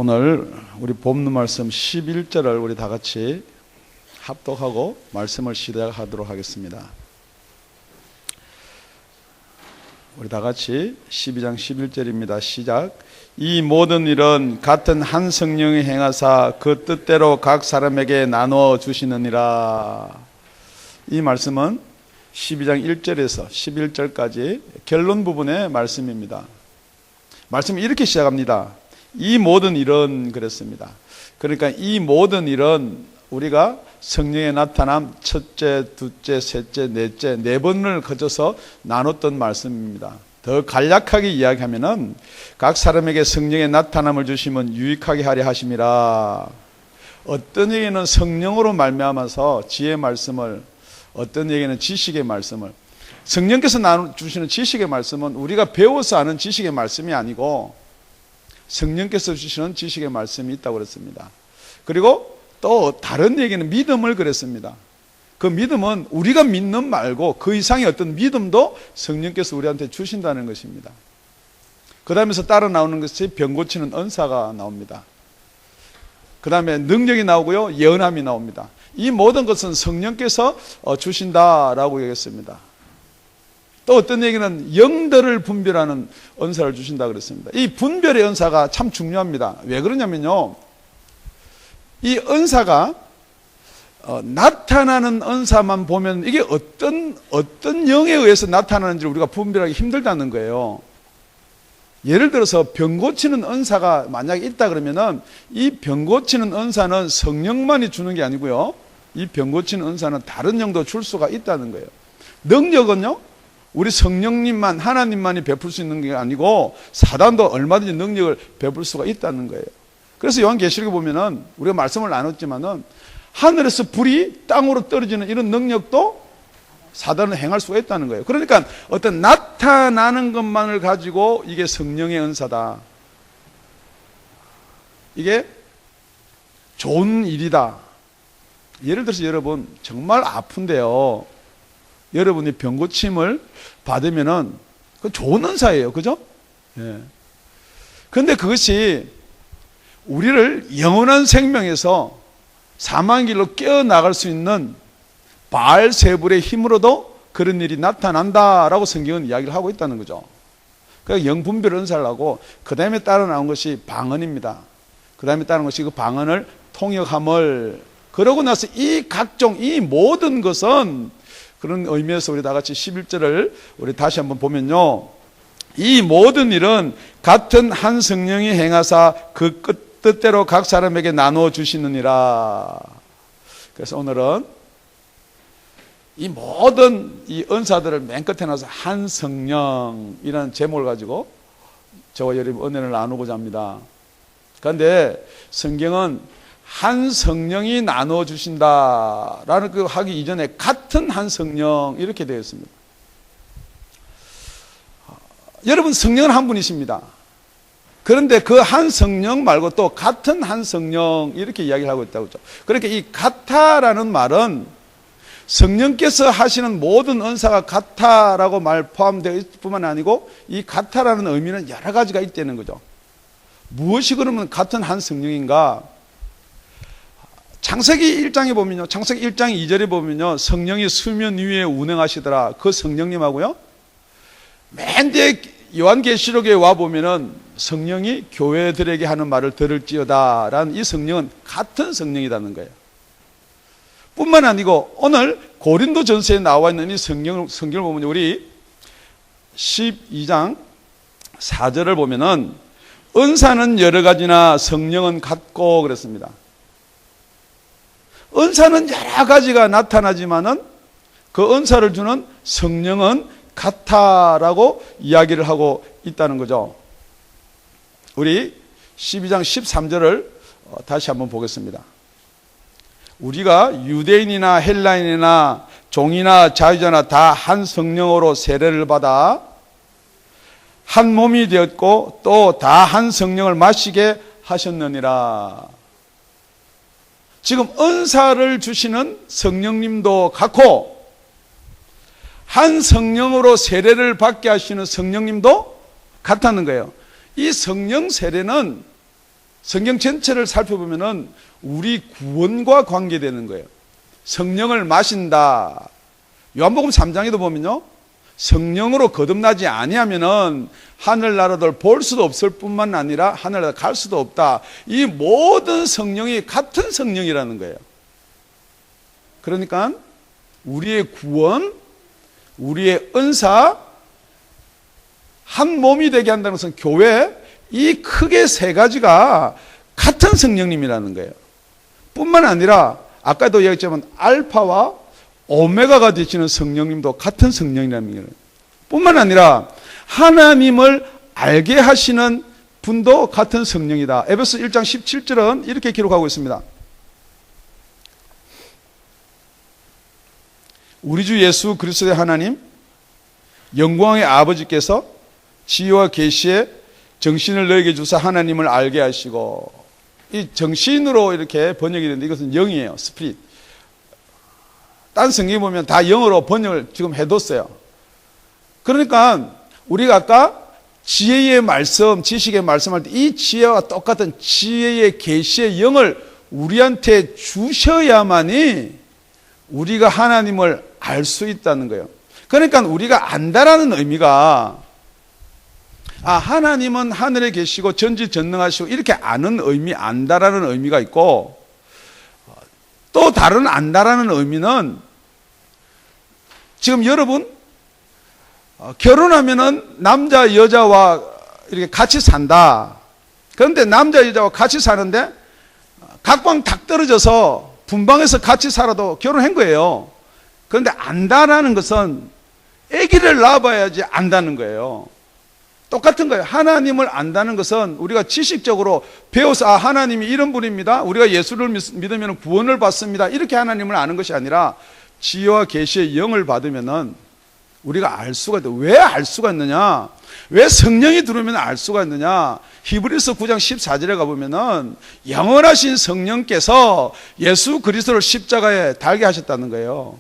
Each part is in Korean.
오늘 우리 본문 말씀 11절을 우리 다 같이 합독하고 말씀을 시작하도록 하겠습니다. 우리 다 같이 12장 11절입니다. 시작. 이 모든 일은 같은 한 성령이 행하사 그 뜻대로 각 사람에게 나누어 주시느니라. 이 말씀은 12장 1절에서 11절까지 결론 부분의 말씀입니다. 말씀이 이렇게 시작합니다. 이 모든 일은 그랬습니다. 그러니까 이 모든 일은 우리가 성령의 나타남 첫째, 둘째, 셋째, 넷째, 네 번을 거쳐서 나눴던 말씀입니다. 더 간략하게 이야기하면은 각 사람에게 성령의 나타남을 주시면 유익하게 하려 하심이라. 어떤 얘기는 성령으로 말미암아서 지혜의 말씀을, 어떤 얘기는 지식의 말씀을, 성령께서 주시는 지식의 말씀은 우리가 배워서 아는 지식의 말씀이 아니고 성령께서 주시는 지식의 말씀이 있다고 그랬습니다. 그리고 또 다른 얘기는 믿음을 그랬습니다. 그 믿음은 우리가 믿는 말고 그 이상의 어떤 믿음도 성령께서 우리한테 주신다는 것입니다. 그 다음에서 따라 나오는 것이 병 고치는 은사가 나옵니다. 그 다음에 능력이 나오고요, 예언함이 나옵니다. 이 모든 것은 성령께서 주신다라고 얘기했습니다. 또 어떤 얘기는 영들을 분별하는 은사를 주신다 그랬습니다. 이 분별의 은사가 참 중요합니다. 왜 그러냐면요, 이 은사가 나타나는 은사만 보면 이게 어떤 영에 의해서 나타나는지를 우리가 분별하기 힘들다는 거예요. 예를 들어서 병 고치는 은사가 만약에 있다 그러면은 이 병 고치는 은사는 성령만이 주는 게 아니고요, 이 병 고치는 은사는 다른 영도 줄 수가 있다는 거예요. 능력은요, 우리 성령님만, 하나님만이 베풀 수 있는 게 아니고 사단도 얼마든지 능력을 베풀 수가 있다는 거예요. 그래서 요한계시록에 보면은 우리가 말씀을 나눴지만은 하늘에서 불이 땅으로 떨어지는 이런 능력도 사단은 행할 수가 있다는 거예요. 그러니까 어떤 나타나는 것만을 가지고 이게 성령의 은사다, 이게 좋은 일이다. 예를 들어서 여러분 정말 아픈데요, 여러분이 병 고침을 받으면은 그 좋은 은사예요. 그죠? 예. 그런데 그것이 우리를 영원한 생명에서 사망의 길로 깨어나갈 수 있는 바알세불의 힘으로도 그런 일이 나타난다라고 성경은 이야기를 하고 있다는 거죠. 그러니까 영분별 은사를 하고 그 다음에 따라 나온 것이 방언입니다. 그 다음에 따른 것이 그 방언을 통역함을, 그러고 나서 이 각종 이 모든 것은, 그런 의미에서 우리 다 같이 11절을 우리 다시 한번 보면요, 이 모든 일은 같은 한 성령이 행하사 그 뜻대로 각 사람에게 나누어 주시느니라. 그래서 오늘은 이 모든 이 은사들을 맨 끝에 놔서 한 성령이라는 제목을 가지고 저와 여러분 은혜를 나누고자 합니다. 그런데 성경은 한 성령이 나누어 주신다라는 그 하기 이전에 같은 한 성령 이렇게 되어 있습니다. 여러분 성령은 한 분이십니다. 그런데 그 한 성령 말고 또 같은 한 성령 이렇게 이야기를 하고 있다고 했죠. 그러니까 이 같아라는 말은 성령께서 하시는 모든 은사가 같아라고 말 포함되어 있을 뿐만 아니고 이 같아라는 의미는 여러 가지가 있다는 거죠. 무엇이 그러면 같은 한 성령인가? 창세기 1장에 보면요, 창세기 1장 2절에 보면요, 성령이 수면 위에 운행하시더라. 그 성령님하고요, 맨 뒤에 요한계시록에 와 보면은 성령이 교회들에게 하는 말을 들을지어다 라는 이 성령은 같은 성령이라는 거예요. 뿐만 아니고 오늘 고린도전서에 나와 있는 이 성경을 보면 우리 12장 4절을 보면은 은사는 여러 가지나 성령은 같고 그랬습니다. 은사는 여러 가지가 나타나지만은 그 은사를 주는 성령은 같아라고 이야기를 하고 있다는 거죠. 우리 12장 13절을 다시 한번 보겠습니다. 우리가 유대인이나 헬라인이나 종이나 자유자나 다 한 성령으로 세례를 받아 한 몸이 되었고 또 다 한 성령을 마시게 하셨느니라. 지금 은사를 주시는 성령님도 같고 한 성령으로 세례를 받게 하시는 성령님도 같다는 거예요. 이 성령 세례는 성경 전체를 살펴보면은 우리 구원과 관계되는 거예요. 성령을 마신다. 요한복음 3장에도 보면요, 성령으로 거듭나지 아니하면은 하늘나라를 볼 수도 없을 뿐만 아니라 하늘나라 갈 수도 없다. 이 모든 성령이 같은 성령이라는 거예요. 그러니까 우리의 구원, 우리의 은사, 한 몸이 되게 한다는 것은 교회, 이 크게 세 가지가 같은 성령님이라는 거예요. 뿐만 아니라 아까도 얘기했지만 알파와 오메가가 되시는 성령님도 같은 성령이라는 거예요. 뿐만 아니라 하나님을 알게 하시는 분도 같은 성령이다. 에베소 1장 17절은 이렇게 기록하고 있습니다. 우리 주 예수 그리스도의 하나님, 영광의 아버지께서 지혜와 계시에 정신을 너에게 주사 하나님을 알게 하시고, 이 정신으로 이렇게 번역이 되는데 이것은 영이에요. 스피릿. 딴 성경에 보면 다 영어로 번역을 지금 해뒀어요. 그러니까 우리가 아까 지혜의 말씀, 지식의 말씀할 때 이 지혜와 똑같은 지혜의 계시의 영을 우리한테 주셔야만이 우리가 하나님을 알 수 있다는 거예요. 그러니까 우리가 안다라는 의미가, 하나님은 하늘에 계시고 전지전능하시고 이렇게 아는 의미, 안다라는 의미가 있고, 또 다른 안다라는 의미는, 지금 여러분 결혼하면은 남자 여자와 이렇게 같이 산다. 그런데 남자 여자와 같이 사는데 각방 탁 떨어져서 분방해서 같이 살아도 결혼한 거예요. 그런데 안다라는 것은 아기를 낳아봐야지 안다는 거예요. 똑같은 거예요. 하나님을 안다는 것은 우리가 지식적으로 배워서 하나님이 이런 분입니다, 우리가 예수를 믿으면 구원을 받습니다, 이렇게 하나님을 아는 것이 아니라 지혜와 계시의 영을 받으면은 우리가 알 수가 있다. 왜 알 수가 있느냐? 왜 성령이 들어오면 알 수가 있느냐? 히브리서 9장 14절에 가보면은 영원하신 성령께서 예수 그리스도를 십자가에 달게 하셨다는 거예요.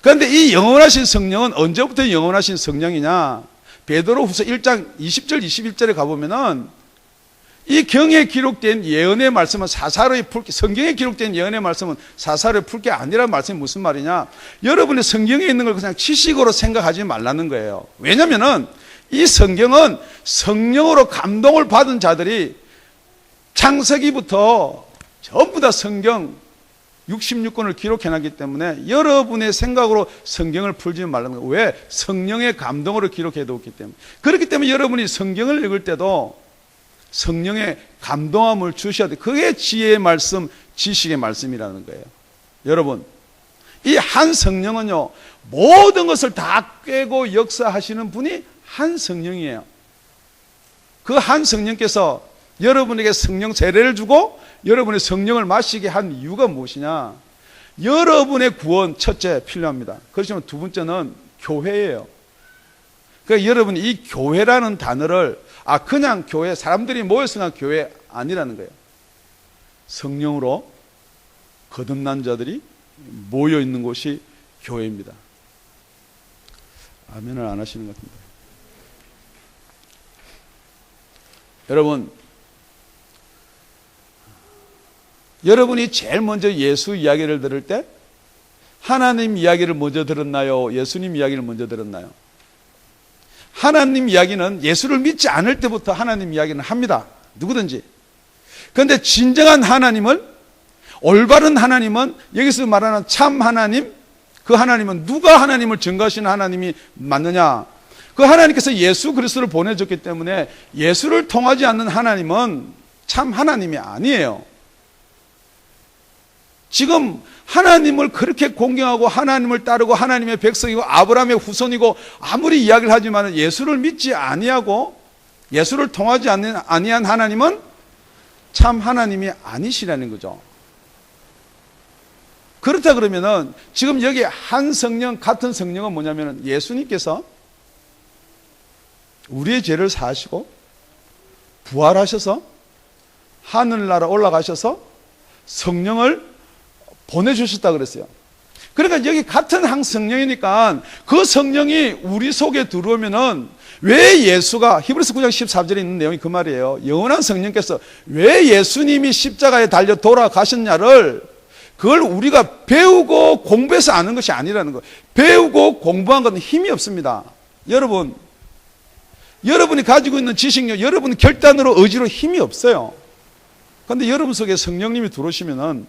그런데 이 영원하신 성령은 언제부터 영원하신 성령이냐? 베드로후서 1장 20절 21절에 가보면은 이 경에 기록된 예언의 말씀은 사사로이 풀게, 성경에 기록된 예언의 말씀은 사사로이 풀게 아니라는 말씀이 무슨 말이냐? 여러분의 성경에 있는 걸 그냥 지식으로 생각하지 말라는 거예요. 왜냐면은 이 성경은 성령으로 감동을 받은 자들이 창세기부터 전부 다 성경 66권을 기록해놨기 때문에 여러분의 생각으로 성경을 풀지 말라는 거예요. 왜? 성령의 감동으로 기록해뒀기 때문에. 그렇기 때문에 여러분이 성경을 읽을 때도 성령의 감동함을 주셔야 돼. 그게 지혜의 말씀, 지식의 말씀이라는 거예요. 여러분, 이 한 성령은요, 모든 것을 다 꿰고 역사하시는 분이 한 성령이에요. 그 한 성령께서 여러분에게 성령 세례를 주고 여러분의 성령을 마시게 한 이유가 무엇이냐? 여러분의 구원, 첫째 필요합니다. 그렇지만 두 번째는 교회예요. 그러니까 여러분이 이 교회라는 단어를 그냥 교회, 사람들이 모여서 교회 아니라는 거예요. 성령으로 거듭난 자들이 모여 있는 곳이 교회입니다. 아멘을 안 하시는 것 같습니다. 여러분, 여러분이 제일 먼저 예수 이야기를 들을 때 하나님 이야기를 먼저 들었나요? 예수님 이야기를 먼저 들었나요? 하나님 이야기는 예수를 믿지 않을 때부터 하나님 이야기는 합니다. 누구든지. 그런데 진정한 하나님을, 올바른 하나님은, 여기서 말하는 참 하나님, 그 하나님은 누가 하나님을 증거하시는 하나님이 맞느냐? 그 하나님께서 예수 그리스도를 보내줬기 때문에 예수를 통하지 않는 하나님은 참 하나님이 아니에요. 지금 하나님을 그렇게 공경하고 하나님을 따르고 하나님의 백성이고 아브라함의 후손이고 아무리 이야기를 하지만 예수를 믿지 아니하고 예수를 통하지 아니한 하나님은 참 하나님이 아니시라는 거죠. 그렇다 그러면은 지금 여기 한 성령, 같은 성령은 뭐냐면은 예수님께서 우리의 죄를 사하시고 부활하셔서 하늘나라 올라가셔서 성령을 보내주셨다 그랬어요. 그러니까 여기 같은 한 성령이니까 그 성령이 우리 속에 들어오면은 왜 예수가 히브리서 9장 14절에 있는 내용이 그 말이에요. 영원한 성령께서 왜 예수님이 십자가에 달려 돌아가셨냐를 그걸 우리가 배우고 공부해서 아는 것이 아니라는 거예요. 배우고 공부한 건 힘이 없습니다. 여러분, 여러분이 가지고 있는 지식력, 여러분 결단으로 의지로 힘이 없어요. 그런데 여러분 속에 성령님이 들어오시면은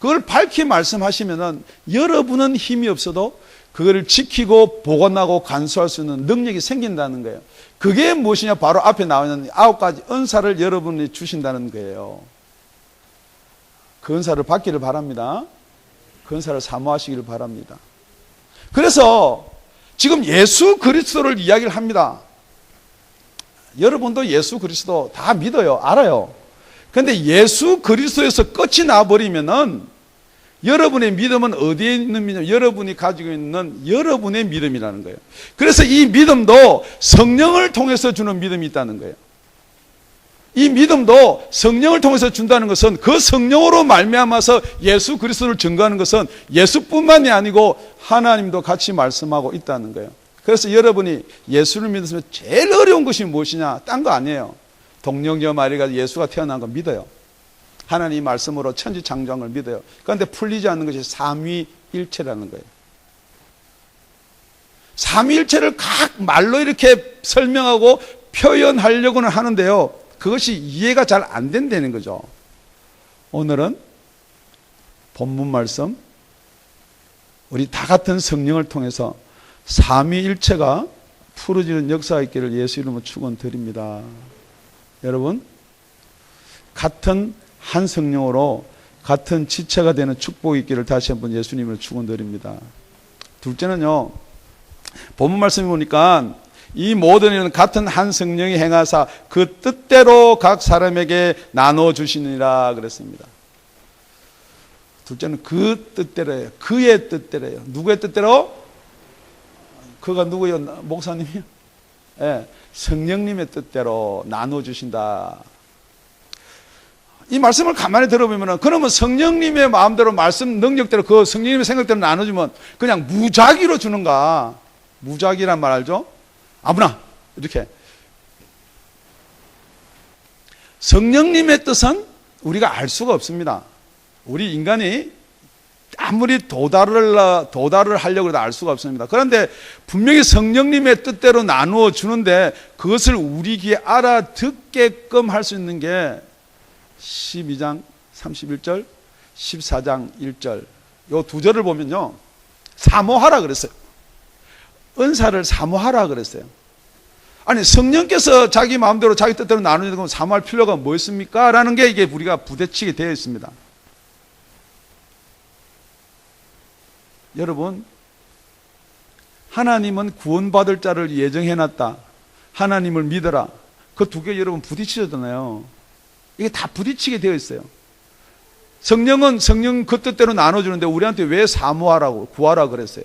그걸 밝히 말씀하시면은 여러분은 힘이 없어도 그거를 지키고 보관하고 간수할 수 있는 능력이 생긴다는 거예요. 그게 무엇이냐? 바로 앞에 나와 있는 9가지 은사를 여러분이 주신다는 거예요. 그 은사를 받기를 바랍니다. 그 은사를 사모하시기를 바랍니다. 그래서 지금 예수 그리스도를 이야기를 합니다. 여러분도 예수 그리스도 다 믿어요. 알아요. 그런데 예수 그리스도에서 끝이 나버리면은 여러분의 믿음은 어디에 있는 믿음? 여러분이 가지고 있는 여러분의 믿음이라는 거예요. 그래서 이 믿음도 성령을 통해서 주는 믿음이 있다는 거예요. 이 믿음도 성령을 통해서 준다는 것은 그 성령으로 말미암아서 예수 그리스도를 증거하는 것은 예수뿐만이 아니고 하나님도 같이 말씀하고 있다는 거예요. 그래서 여러분이 예수를 믿으면 제일 어려운 것이 무엇이냐? 딴 거 아니에요. 동령녀 마리가 예수가 태어난 거 믿어요. 하나님 말씀으로 천지창조한 걸 믿어요. 그런데 풀리지 않는 것이 삼위일체라는 거예요. 삼위일체를 각 말로 이렇게 설명하고 표현하려고는 하는데요, 그것이 이해가 잘 안 된다는 거죠. 오늘은 본문 말씀, 우리 다 같은 성령을 통해서 삼위일체가 풀어지는 역사가 있기를 예수 이름으로 축원드립니다. 여러분, 같은 한 성령으로 같은 지체가 되는 축복이 있기를 다시 한번 예수님으로 축원드립니다. 둘째는요, 본문 말씀에 보니까 이 모든 일은 같은 한 성령이 행하사 그 뜻대로 각 사람에게 나눠 주시느니라 그랬습니다. 둘째는 그 뜻대로예요. 그의 뜻대로예요. 누구의 뜻대로? 그가 누구예요? 목사님이요? 네, 성령님의 뜻대로 나눠 주신다. 이 말씀을 가만히 들어보면, 그러면 성령님의 마음대로 말씀 능력대로 그 성령님의 생각대로 나눠주면 그냥 무작위로 주는가? 무작위란 말 알죠? 아무나 이렇게. 성령님의 뜻은 우리가 알 수가 없습니다. 우리 인간이 아무리 도달을 하려고 해도 알 수가 없습니다. 그런데 분명히 성령님의 뜻대로 나누어 주는데 그것을 우리 귀에 알아듣게끔 할 수 있는 게 12장 31절, 14장 1절 요 두 절을 보면요, 사모하라 그랬어요. 은사를 사모하라 그랬어요. 아니, 성령께서 자기 마음대로 자기 뜻대로 나누는 건 사모할 필요가 뭐 있습니까? 라는 게 이게 우리가 부대찌게 되어 있습니다. 여러분, 하나님은 구원받을 자를 예정해놨다. 하나님을 믿어라. 그 두 개 여러분 부딪히잖아요. 이게 다 부딪히게 되어 있어요. 성령은 성령 그 뜻대로 나눠주는데 우리한테 왜 사모하라고, 구하라 그랬어요?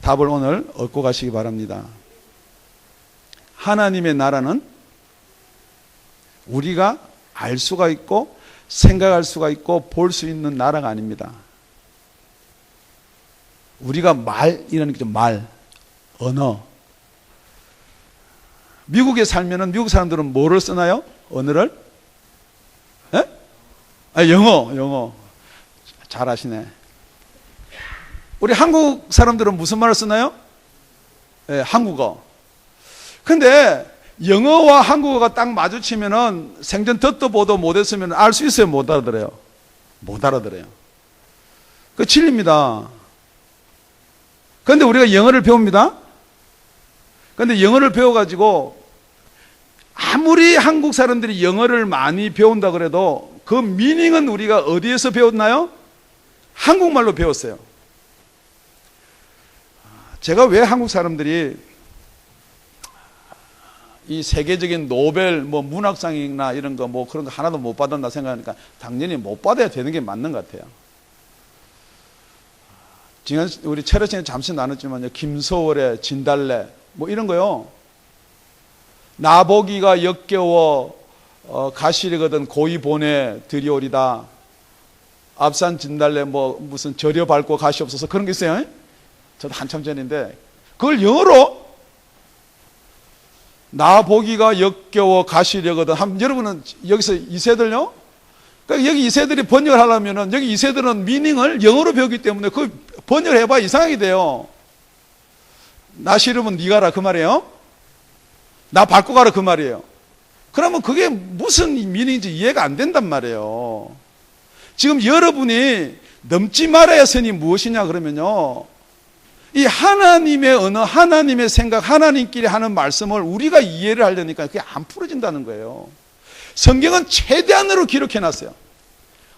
답을 오늘 얻고 가시기 바랍니다. 하나님의 나라는 우리가 알 수가 있고 생각할 수가 있고 볼 수 있는 나라가 아닙니다. 우리가 말이라는 게 말, 언어. 미국에 살면은 미국 사람들은 뭐를 쓰나요? 언어를? 예? 아, 영어. 잘 아시네. 우리 한국 사람들은 무슨 말을 쓰나요? 예, 한국어. 근데 영어와 한국어가 딱 마주치면은 생전 듣도 보도 못했으면 알 수 있어요? 못 알아들어요? 못 알아들어요. 그 진리입니다. 그런데 우리가 영어를 배웁니다. 그런데 영어를 배워가지고 아무리 한국 사람들이 영어를 많이 배운다 그래도 그 미닝은 우리가 어디에서 배웠나요? 한국말로 배웠어요. 제가 왜 한국 사람들이 이 세계적인 노벨 문학상이나 이런 거 그런 거 하나도 못 받았나 생각하니까 당연히 못 받아야 되는 게 맞는 것 같아요. 지난 우리 체력시간에 잠시 나눴지만요, 김소월의 진달래 이런 거요. 나보기가 역겨워 가시리거든 고이 보내 드리오리다. 앞산 진달래 무슨 절여 밟고 가시옵소서 그런 게 있어요. 저도 한참 전인데 그걸 영어로 나 보기가 역겨워 가시려거든. 여러분은 여기서 2세들요? 그러니까 여기 2세들이 번역을 하려면은 여기 2세들은 미닝을 영어로 배우기 때문에 그 번역을 해봐 이상하게 돼요. 나 싫으면 네가 가라 그 말이에요. 나 밟고 가라 그 말이에요. 그러면 그게 무슨 미닝인지 이해가 안 된단 말이에요. 지금 여러분이 넘지 말아야 선이 무엇이냐 그러면요. 이 하나님의 언어, 하나님의 생각, 하나님끼리 하는 말씀을 우리가 이해를 하려니까 그게 안 풀어진다는 거예요. 성경은 최대한으로 기록해 놨어요.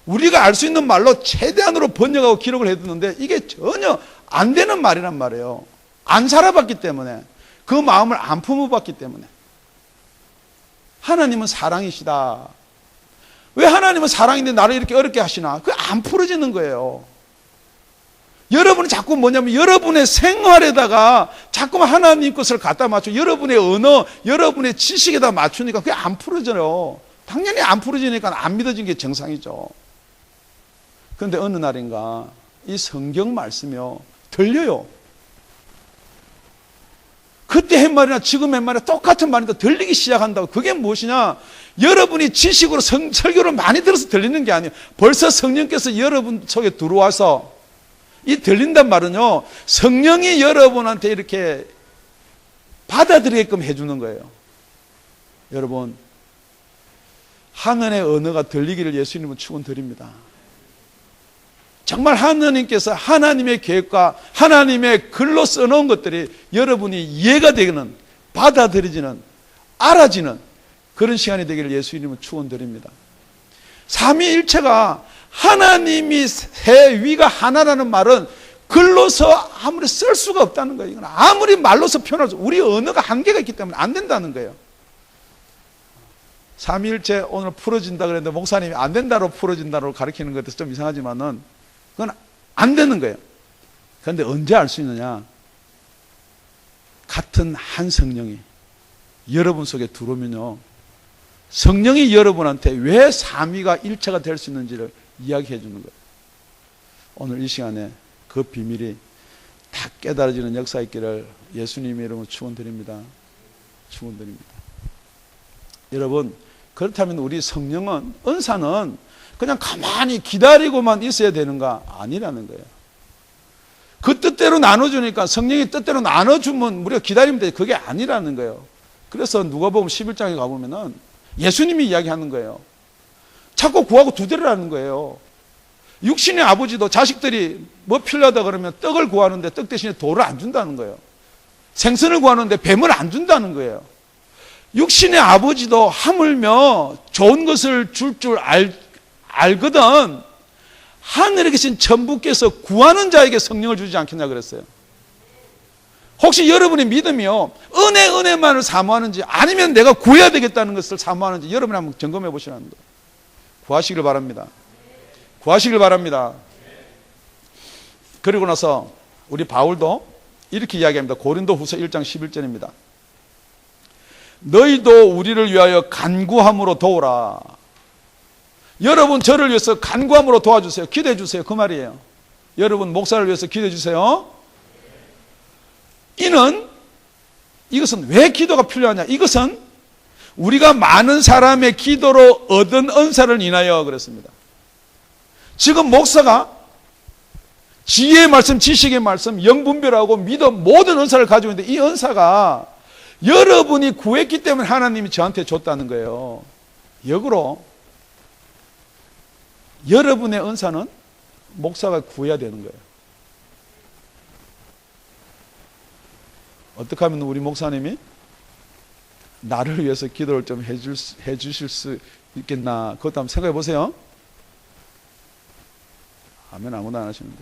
우리가 알 수 있는 말로 최대한으로 번역하고 기록을 해두는데 이게 전혀 안 되는 말이란 말이에요. 안 살아봤기 때문에, 그 마음을 안 품어봤기 때문에. 하나님은 사랑이시다. 왜 하나님은 사랑인데 나를 이렇게 어렵게 하시나? 그게 안 풀어지는 거예요. 여러분이 자꾸 뭐냐면 여러분의 생활에다가 자꾸만 하나님 것을 갖다 맞춰 여러분의 언어, 여러분의 지식에다 맞추니까 그게 안 풀어져요. 당연히 안 풀어지니까 안 믿어진 게 정상이죠. 그런데 어느 날인가 이 성경 말씀이요 들려요. 그때 한 말이나 지금 한 말이나 똑같은 말인데 들리기 시작한다고. 그게 무엇이냐? 여러분이 지식으로 설교를 많이 들어서 들리는 게 아니에요. 벌써 성령께서 여러분 속에 들어와서 이 들린단 말은요, 성령이 여러분한테 이렇게 받아들이게끔 해주는 거예요. 여러분, 하늘의 언어가 들리기를 예수님은 축원드립니다. 정말 하나님께서 하나님의 계획과 하나님의 글로 써놓은 것들이 여러분이 이해가 되는, 받아들이지는, 알아지는 그런 시간이 되기를 예수님은 축원드립니다. 삼위일체가 하나님이 세 위가 하나라는 말은 글로서 아무리 쓸 수가 없다는 거예요. 이건 아무리 말로서 표현할 수, 우리 언어가 한계가 있기 때문에 안 된다는 거예요. 삼위일체 오늘 풀어진다 그랬는데 목사님이 안 된다로 풀어진다로 가르치는 것 같아서 좀 이상하지만은 그건 안 되는 거예요. 그런데 언제 알 수 있느냐? 같은 한 성령이 여러분 속에 들어오면요, 성령이 여러분한테 왜 삼위가 일체가 될 수 있는지를 이야기해 주는 거예요. 오늘 이 시간에 그 비밀이 다 깨달아지는 역사 있기를 예수님의 이름으로 축원드립니다. 축원드립니다. 여러분, 그렇다면 우리 성령은, 은사는 그냥 가만히 기다리고만 있어야 되는가? 아니라는 거예요. 그 뜻대로 나눠주니까, 성령이 뜻대로 나눠주면 우리가 기다리면 돼. 그게 아니라는 거예요. 그래서 누가복음 11장에 가보면은 예수님이 이야기하는 거예요. 자꾸 구하고 두드리라는 거예요. 육신의 아버지도 자식들이 뭐 필요하다 그러면 떡을 구하는데 떡 대신에 돌을 안 준다는 거예요. 생선을 구하는데 뱀을 안 준다는 거예요. 육신의 아버지도 하물며 좋은 것을 줄 알거든 하늘에 계신 천부께서 구하는 자에게 성령을 주지 않겠냐 그랬어요. 혹시 여러분의 믿음이요, 은혜만을 사모하는지 아니면 내가 구해야 되겠다는 것을 사모하는지 여러분이 한번 점검해 보시라는 거예요. 구하시길 바랍니다. 구하시길 바랍니다. 그리고 나서 우리 바울도 이렇게 이야기합니다. 고린도 후서 1장 11절입니다. 너희도 우리를 위하여 간구함으로 도우라. 여러분 저를 위해서 간구함으로 도와주세요. 기도해 주세요. 그 말이에요. 여러분 목사를 위해서 기도해 주세요. 이것은 왜 기도가 필요하냐? 이것은 우리가 많은 사람의 기도로 얻은 은사를 인하여 그랬습니다. 지금 목사가 지혜의 말씀, 지식의 말씀, 영분별하고 믿음 모든 은사를 가지고 있는데 이 은사가 여러분이 구했기 때문에 하나님이 저한테 줬다는 거예요. 역으로 여러분의 은사는 목사가 구해야 되는 거예요. 어떻게 하면 우리 목사님이 나를 위해서 기도를 좀 해주실 수 있겠나? 그것도 한번 생각해 보세요. 아멘. 아무도 안 하시는데.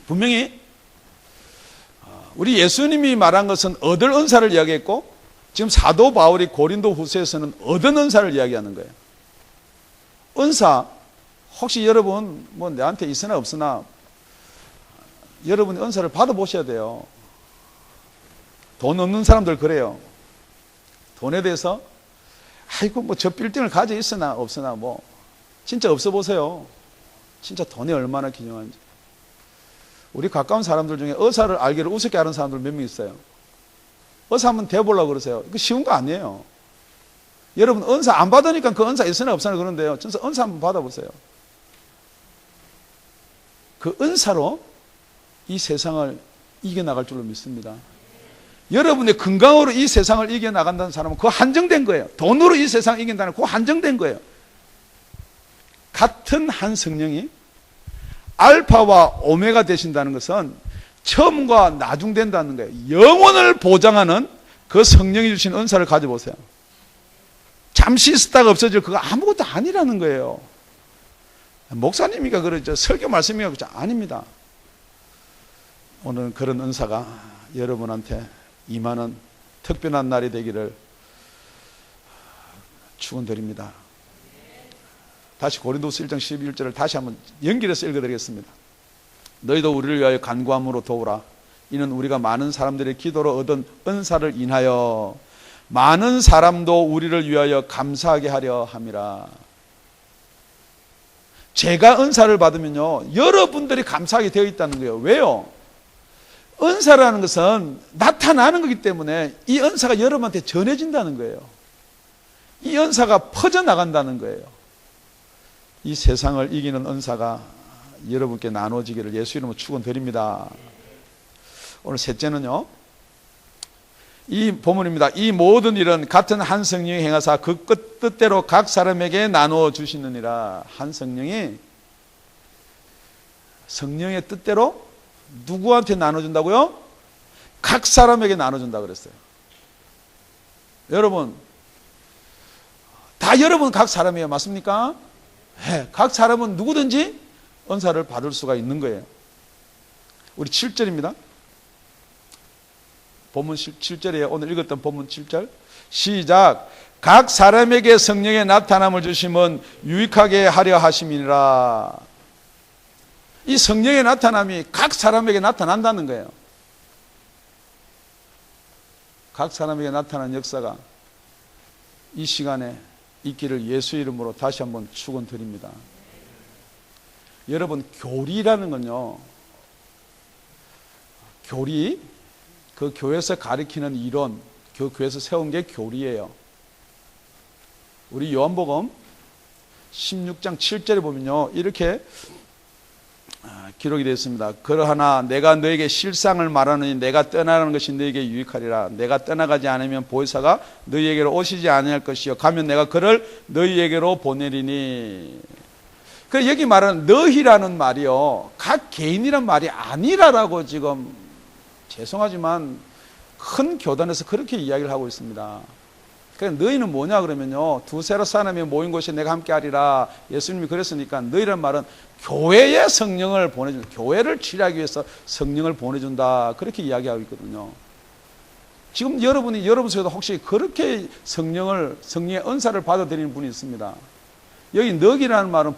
분명히 우리 예수님이 말한 것은 얻을 은사를 이야기했고 지금 사도 바울이 고린도 후서에서는 얻은 은사를 이야기하는 거예요. 은사, 혹시 여러분 뭐 내한테 있으나 없으나 여러분이 은사를 받아보셔야 돼요. 돈 없는 사람들 그래요. 돈에 대해서 아이고 뭐 저 빌딩을 가져 있으나 없으나 뭐 진짜 없어 보세요. 진짜 돈이 얼마나 귀중한지. 우리 가까운 사람들 중에 의사를 알기를 우습게 하는 사람들 몇 명 있어요. 의사 한번 대보려고 그러세요. 이거 쉬운 거 아니에요. 여러분 은사 안 받으니까 그 은사 있으나 없으나 그런데요. 진짜 은사 한번 받아보세요. 그 은사로 이 세상을 이겨나갈 줄로 믿습니다. 여러분의 건강으로 이 세상을 이겨나간다는 사람은 그거 한정된 거예요. 돈으로 이 세상을 이긴다는 그거 한정된 거예요. 같은 한 성령이 알파와 오메가 되신다는 것은 처음과 나중된다는 거예요. 영원을 보장하는 그 성령이 주신 은사를 가져보세요. 잠시 있었다가 없어질 그거 아무것도 아니라는 거예요. 목사님이가 그러죠. 설교 말씀이가 그렇죠. 아닙니다. 오늘 그런 은사가 여러분한테 임하는 특별한 날이 되기를 축원드립니다. 다시 고린도서 1장 11절을 다시 한번 연결해서 읽어드리겠습니다. 너희도 우리를 위하여 간구함으로 도우라. 이는 우리가 많은 사람들의 기도로 얻은 은사를 인하여 많은 사람도 우리를 위하여 감사하게 하려 함이라. 제가 은사를 받으면요, 여러분들이 감사하게 되어 있다는 거예요. 왜요? 은사라는 것은 나타나는 거기 때문에 이 은사가 여러분한테 전해진다는 거예요. 이 은사가 퍼져나간다는 거예요. 이 세상을 이기는 은사가 여러분께 나눠지기를 예수 이름으로 축원드립니다. 오늘 셋째는요, 이 본문입니다. 이 모든 일은 같은 한 성령이 행하사 그 뜻대로 각 사람에게 나누어 주시느니라. 한 성령이 성령의 뜻대로 누구한테 나눠준다고요? 각 사람에게 나눠준다 그랬어요. 여러분, 다 여러분 각 사람이에요. 맞습니까? 네, 각 사람은 누구든지 은사를 받을 수가 있는 거예요. 우리 7절입니다. 본문 7절이에요. 오늘 읽었던 본문 7절. 시작. 각 사람에게 성령의 나타남을 주심은 유익하게 하려 하심이니라. 이 성령의 나타남이 각 사람에게 나타난다는 거예요. 각 사람에게 나타난 역사가 이 시간에 있기를 예수 이름으로 다시 한번 축원드립니다. 여러분, 교리라는 건요, 교리, 그 교회에서 가르치는 이론, 그 교회에서 세운 게 교리예요. 우리 요한복음 16장 7절에 보면요, 이렇게 기록이 되어 있습니다. 그러하나 내가 너에게 실상을 말하느니 내가 떠나가는 것이 너에게 유익하리라. 내가 떠나가지 않으면 보혜사가 너희에게로 오시지 아니할 것이요 가면 내가 그를 너희에게로 보내리니. 그 여기 말하는 너희라는 말이요, 각 개인이란 말이 아니라라고 지금 죄송하지만 큰 교단에서 그렇게 이야기를 하고 있습니다. 그러니까 너희는 뭐냐 그러면요, 두세로 사람이 모인 곳에 내가 함께 하리라. 예수님이 그랬으니까 너희란 말은 교회에 성령을 보내준다. 교회를 치료하기 위해서 성령을 보내준다. 그렇게 이야기하고 있거든요. 지금 여러분 속에도 혹시 그렇게 성령의 은사를 받아들이는 분이 있습니다. 여기 너희라는 말은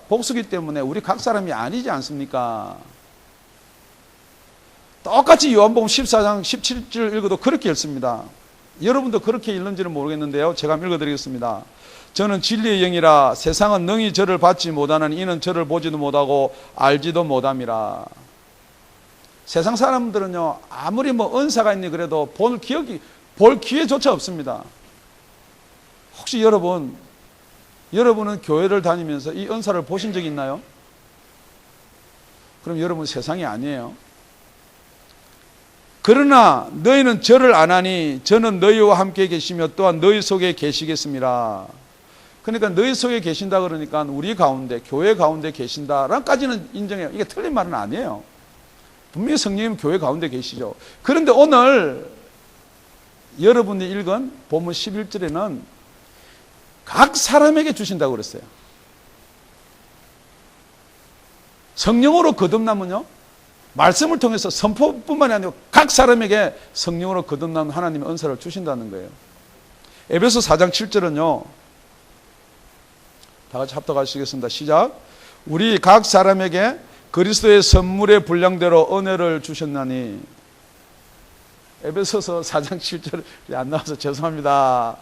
복수기 때문에 우리 각 사람이 아니지 않습니까? 똑같이 요한복음 14장 17절 읽어도 그렇게 읽습니다. 여러분도 그렇게 읽는지는 모르겠는데요, 제가 읽어드리겠습니다. 저는 진리의 영이라 세상은 능히 저를 받지 못하는 이는 저를 보지도 못하고 알지도 못함이라. 세상 사람들은요, 아무리 은사가 있니 그래도 볼 기회조차 없습니다. 혹시 여러분은 교회를 다니면서 이 은사를 보신 적이 있나요? 그럼 여러분 세상이 아니에요. 그러나 너희는 저를 안 하니 저는 너희와 함께 계시며 또한 너희 속에 계시겠습니다. 그러니까 너희 속에 계신다 그러니까 우리 가운데, 교회 가운데 계신다라까지는 인정해요. 이게 틀린 말은 아니에요. 분명히 성령님 교회 가운데 계시죠. 그런데 오늘 여러분이 읽은 본문 11절에는 각 사람에게 주신다고 그랬어요. 성령으로 거듭나면요, 말씀을 통해서 선포뿐만이 아니고 각 사람에게 성령으로 거듭난 하나님의 은사를 주신다는 거예요. 에베소 4장 7절은요, 다 같이 합독하시겠습니다. 시작. 우리 각 사람에게 그리스도의 선물의 분량대로 은혜를 주셨나니. 에베소서 4장 7절이 안 나와서 죄송합니다.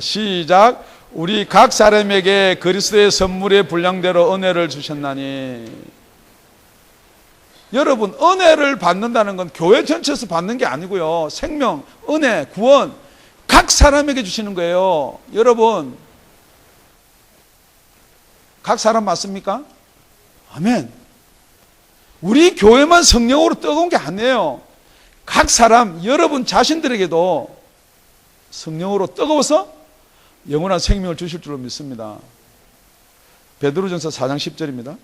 시작. 우리 각 사람에게 그리스도의 선물의 분량대로 은혜를 주셨나니. 여러분, 은혜를 받는다는 건 교회 전체에서 받는 게 아니고요. 생명, 은혜, 구원 각 사람에게 주시는 거예요. 여러분, 각 사람 맞습니까? 아멘. 우리 교회만 성령으로 뜨거운 게 아니에요. 각 사람, 여러분 자신들에게도 성령으로 뜨거워서 영원한 생명을 주실 줄로 믿습니다. 베드로전서 4장 10절입니다.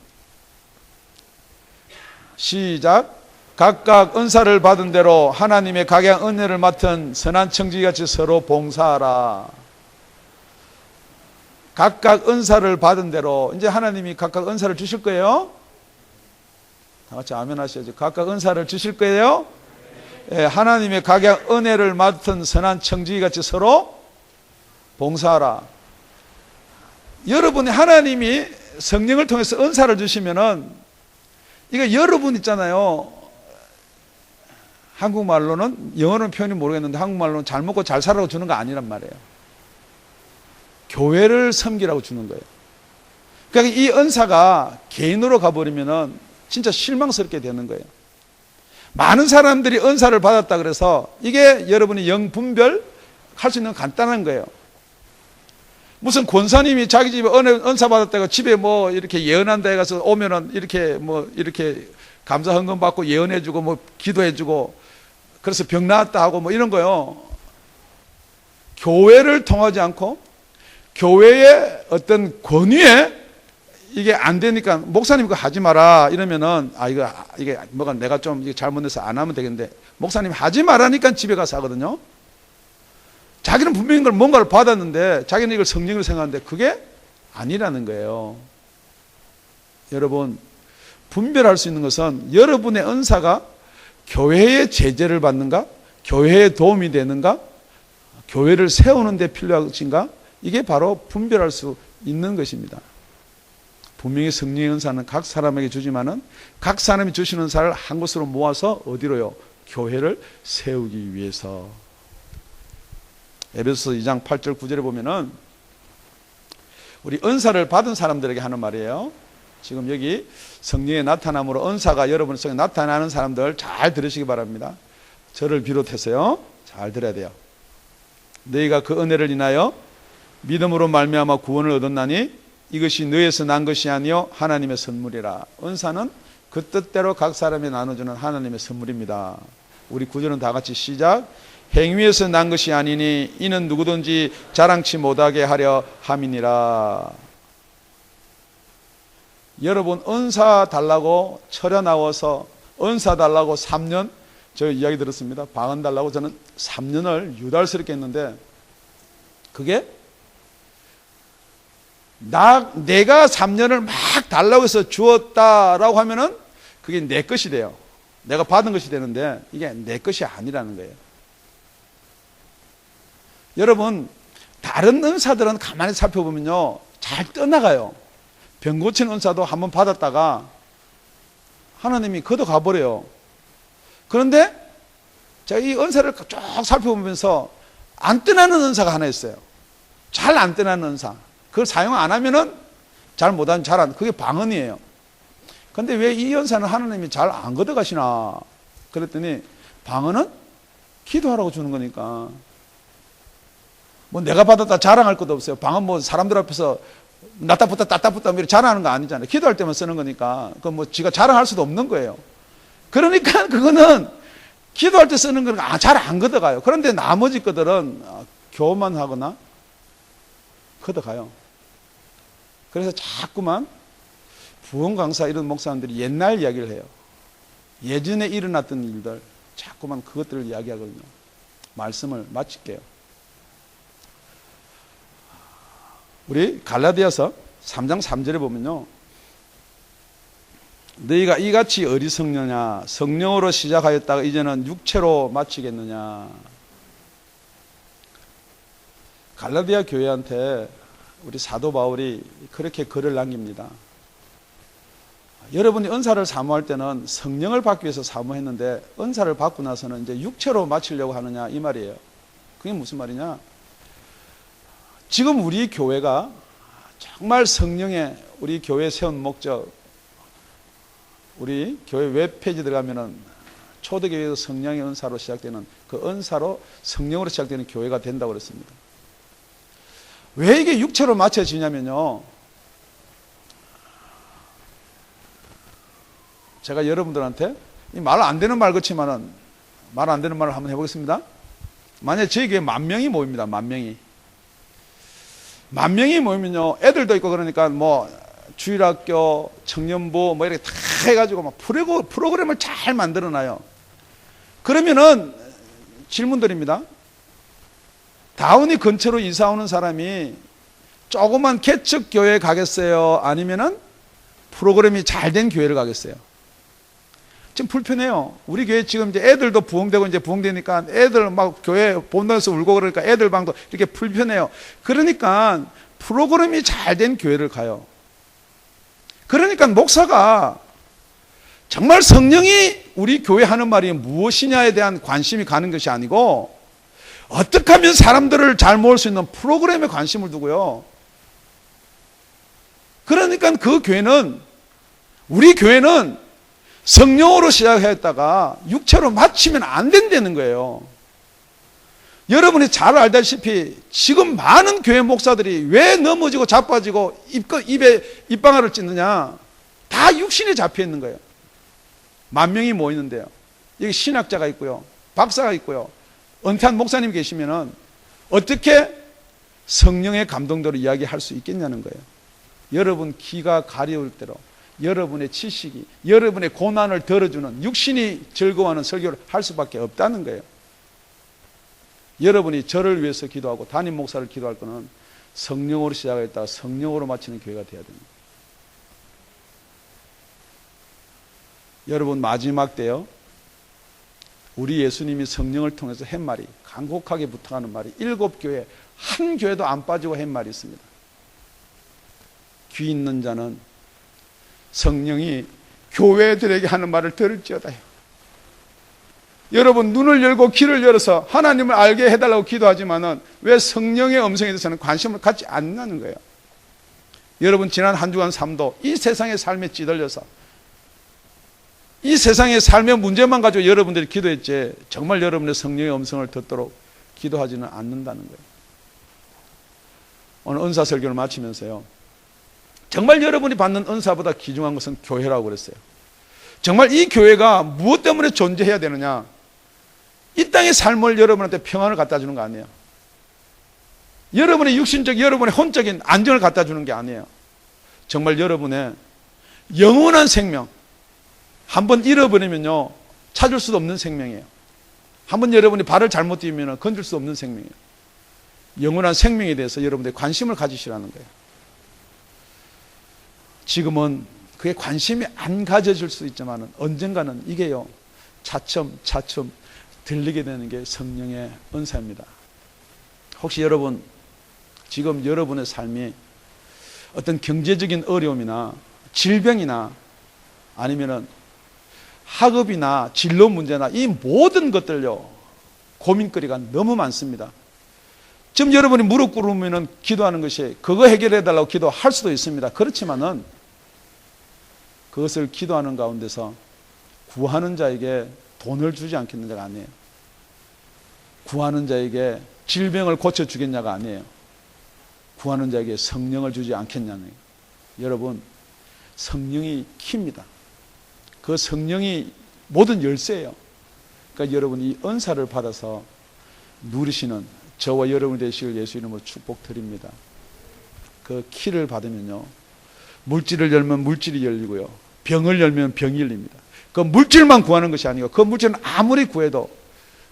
시작. 각각 은사를 받은 대로 하나님의 각양 은혜를 맡은 선한 청지기같이 서로 봉사하라. 각각 은사를 받은 대로, 이제 하나님이 각각 은사를 주실 거예요. 다 같이 아멘 하셔야죠. 각각 은사를 주실 거예요. 예, 하나님의 각양 은혜를 맡은 선한 청지기같이 서로 봉사하라. 여러분이 하나님이 성령을 통해서 은사를 주시면은, 이거 여러분 있잖아요. 한국말로는, 영어는 표현이 모르겠는데 한국말로는 잘 먹고 잘 살라고 주는 거 아니란 말이에요. 교회를 섬기라고 주는 거예요. 그러니까 이 은사가 개인으로 가버리면은 진짜 실망스럽게 되는 거예요. 많은 사람들이 은사를 받았다 그래서 이게 여러분이 영분별 할 수 있는 간단한 거예요. 무슨 권사님이 자기 집에 은사 받았다가 집에 뭐 이렇게 예언한다 해가서 오면은 이렇게 감사 헌금 받고 예언해주고 뭐 기도해주고 그래서 병 나았다 하고 뭐 이런 거요. 교회를 통하지 않고 교회의 어떤 권위에 이게 안 되니까 목사님 그거 하지 마라 이러면은 이게 뭐가 내가 좀 잘못해서 안 하면 되겠는데 목사님 하지 마라니까 집에 가서 하거든요. 자기는 분명히 뭔가를 받았는데 자기는 이걸 성령으로 생각하는데 그게 아니라는 거예요. 여러분, 분별할 수 있는 것은 여러분의 은사가 교회의 제재를 받는가, 교회에 도움이 되는가, 교회를 세우는 데 필요한 것인가, 이게 바로 분별할 수 있는 것입니다. 분명히 성령의 은사는 각 사람에게 주지만은 각 사람이 주시는 은사를 한 곳으로 모아서 어디로요? 교회를 세우기 위해서. 에베소서 2장 8절 9절에 보면은 우리 은사를 받은 사람들에게 하는 말이에요. 지금 여기 성령의 나타남으로 은사가 여러분 속에 나타나는 사람들 잘 들으시기 바랍니다. 저를 비롯해서요. 잘 들어야 돼요. 너희가 그 은혜를 인하여 믿음으로 말미암아 구원을 얻었나니 이것이 너희에서 난 것이 아니요 하나님의 선물이라. 은사는 그 뜻대로 각 사람이 나눠주는 하나님의 선물입니다. 우리 구절은 다 같이 시작. 행위에서 난 것이 아니니 이는 누구든지 자랑치 못하게 하려 함이니라. 여러분, 은사 달라고 철야 나와서 은사 달라고 3년 저 이야기 들었습니다. 방언 달라고 저는 3년을 유달스럽게 했는데 그게 내가 3년을 막 달라고 해서 주었다라고 하면은 그게 내 것이 돼요. 내가 받은 것이 되는데 이게 내 것이 아니라는 거예요. 여러분, 다른 은사들은 가만히 살펴보면요 잘 떠나가요. 병 고치는 은사도 한번 받았다가 하나님이 걷어가 버려요. 그런데 제가 이 은사를 쭉 살펴보면서 안 떠나는 은사가 하나 있어요. 잘 안 떠나는 은사. 그걸 사용 안 하면은 잘 못하는 그게 방언이에요. 근데 왜 이 은사는 하나님이 잘 안 걷어가시나 그랬더니 방언은 기도하라고 주는 거니까 뭐 내가 받았다 자랑할 것도 없어요. 방언 뭐 사람들 앞에서 나따붙다 따따붙다 이렇게 자랑하는 거 아니잖아요. 기도할 때만 쓰는 거니까 그 뭐 지가 자랑할 수도 없는 거예요. 그러니까 그거는 기도할 때 쓰는 거는 잘 안 걷어가요. 그런데 나머지 것들은 교만하거나 걷어가요. 그래서 자꾸만 부흥 강사 이런 목사님들이 옛날 이야기를 해요. 예전에 일어났던 일들 자꾸만 그것들을 이야기하거든요. 말씀을 마칠게요. 우리 갈라디아서 3장 3절에 보면요. 너희가 이같이 어리석느냐 성령으로 시작하였다가 이제는 육체로 마치겠느냐. 갈라디아 교회한테 우리 사도 바울이 그렇게 글을 남깁니다. 여러분이 은사를 사모할 때는 성령을 받기 위해서 사모했는데 은사를 받고 나서는 이제 육체로 마치려고 하느냐 이 말이에요. 그게 무슨 말이냐? 지금 우리 교회가 정말 성령의 우리 교회 세운 목적 우리 교회 웹페이지 들어가면은 초대교회에서 성령의 은사로 시작되는 그 은사로 성령으로 시작되는 교회가 된다고 그랬습니다. 왜 이게 육체로 맞춰지냐면요. 제가 여러분들한테 말 안 되는 말 같지만은 말 안 되는 말을 한번 해보겠습니다. 만약에 저희 교회에 10,000명이 모입니다. 10,000명이. 10,000명이 모이면요. 애들도 있고 그러니까 뭐 주일학교, 청년부 뭐 이렇게 다 해가지고 막 프로그램을 잘 만들어놔요. 그러면은 질문 드립니다. 다운이 근처로 이사 오는 사람이 조그만 개척교회에 가겠어요? 아니면은 프로그램이 잘 된 교회를 가겠어요? 지금 불편해요. 우리 교회 지금 이제 애들도 부흥되고 이제 부흥되니까 애들 막 교회 본당에서 울고 그러니까 애들 방도 이렇게 불편해요. 그러니까 프로그램이 잘 된 교회를 가요. 그러니까 목사가 정말 성령이 우리 교회 하는 말이 무엇이냐에 대한 관심이 가는 것이 아니고 어떻게 하면 사람들을 잘 모을 수 있는 프로그램에 관심을 두고요. 그러니까 그 교회는 우리 교회는 성령으로 시작했다가 육체로 마치면 안 된다는 거예요. 여러분이 잘 알다시피 지금 많은 교회 목사들이 왜 넘어지고 자빠지고 입에 입방아를 찢느냐? 다 육신에 잡혀 있는 거예요. 10,000명이 모이는데요. 여기 신학자가 있고요. 박사가 있고요. 은퇴한 목사님 계시면은 어떻게 성령의 감동대로 이야기할 수 있겠냐는 거예요. 여러분 귀가 가려울 대로 여러분의 지식이 여러분의 고난을 덜어주는 육신이 즐거워하는 설교를 할 수밖에 없다는 거예요. 여러분이 저를 위해서 기도하고 담임 목사를 기도할 거는 성령으로 시작했다가 성령으로 마치는 교회가 되어야 됩니다. 여러분 마지막 때요. 우리 예수님이 성령을 통해서 한 말이 간곡하게 부탁하는 말이 7교회 한 교회도 안 빠지고 한 말이 있습니다. 귀 있는 자는 성령이 교회들에게 하는 말을 들을지어다요. 여러분 눈을 열고 귀를 열어서 하나님을 알게 해달라고 기도하지만은 왜 성령의 음성에 대해서는 관심을 갖지 않는 거예요. 여러분 지난 한 주간 삶도 이 세상의 삶에 찌들려서 이 세상의 삶의 문제만 가지고 여러분들이 기도했지 정말 여러분의 성령의 음성을 듣도록 기도하지는 않는다는 거예요. 오늘 은사 설교를 마치면서요. 정말 여러분이 받는 은사보다 귀중한 것은 교회라고 그랬어요. 정말 이 교회가 무엇 때문에 존재해야 되느냐? 이 땅의 삶을 여러분한테 평안을 갖다 주는 거 아니에요. 여러분의 육신적, 여러분의 혼적인 안정을 갖다 주는 게 아니에요. 정말 여러분의 영원한 생명, 한번 잃어버리면요, 찾을 수도 없는 생명이에요. 한번 여러분이 발을 잘못 띄우면 건질 수 없는 생명이에요. 영원한 생명에 대해서 여러분들이 관심을 가지시라는 거예요. 지금은 그게 관심이 안 가져질 수 있지만 언젠가는 이게요, 차츰 들리게 되는 게 성령의 은사입니다. 혹시 여러분, 지금 여러분의 삶이 어떤 경제적인 어려움이나 질병이나 아니면은 학업이나 진로 문제나 이 모든 것들요, 고민거리가 너무 많습니다. 지금 여러분이 무릎 꿇으면 기도하는 것이 그거 해결해 달라고 기도할 수도 있습니다. 그렇지만은 그것을 기도하는 가운데서 구하는 자에게 돈을 주지 않겠느냐가 아니에요. 구하는 자에게 질병을 고쳐주겠냐가 아니에요. 구하는 자에게 성령을 주지 않겠냐는 거예요. 여러분, 성령이 키입니다. 그 성령이 모든 열쇠예요. 그러니까 여러분 이 은사를 받아서 누리시는 저와 여러분이 되시길 예수 이름으로 축복드립니다. 그 키를 받으면요, 물질을 열면 물질이 열리고요, 병을 열면 병이 열립니다. 그 물질만 구하는 것이 아니고 그 물질은 아무리 구해도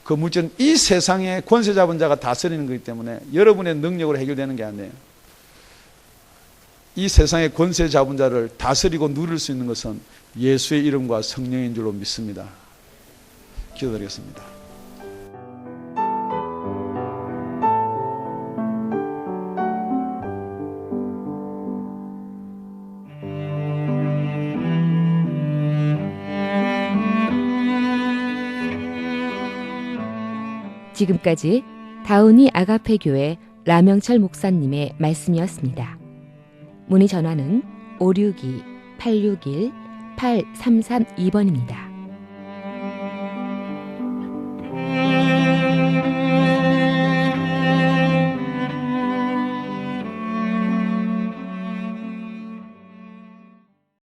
그 물질은 이 세상의 권세 잡은 자가 다스리는 것이기 때문에 여러분의 능력으로 해결되는 게 아니에요. 이 세상의 권세 잡은 자를 다스리고 누릴 수 있는 것은 예수의 이름과 성령인 줄로 믿습니다. 기도드리겠습니다. 지금까지 다운이 아가페 교회 라명철 목사님의 말씀이었습니다. 문의 전화는 562-861 8332번입니다.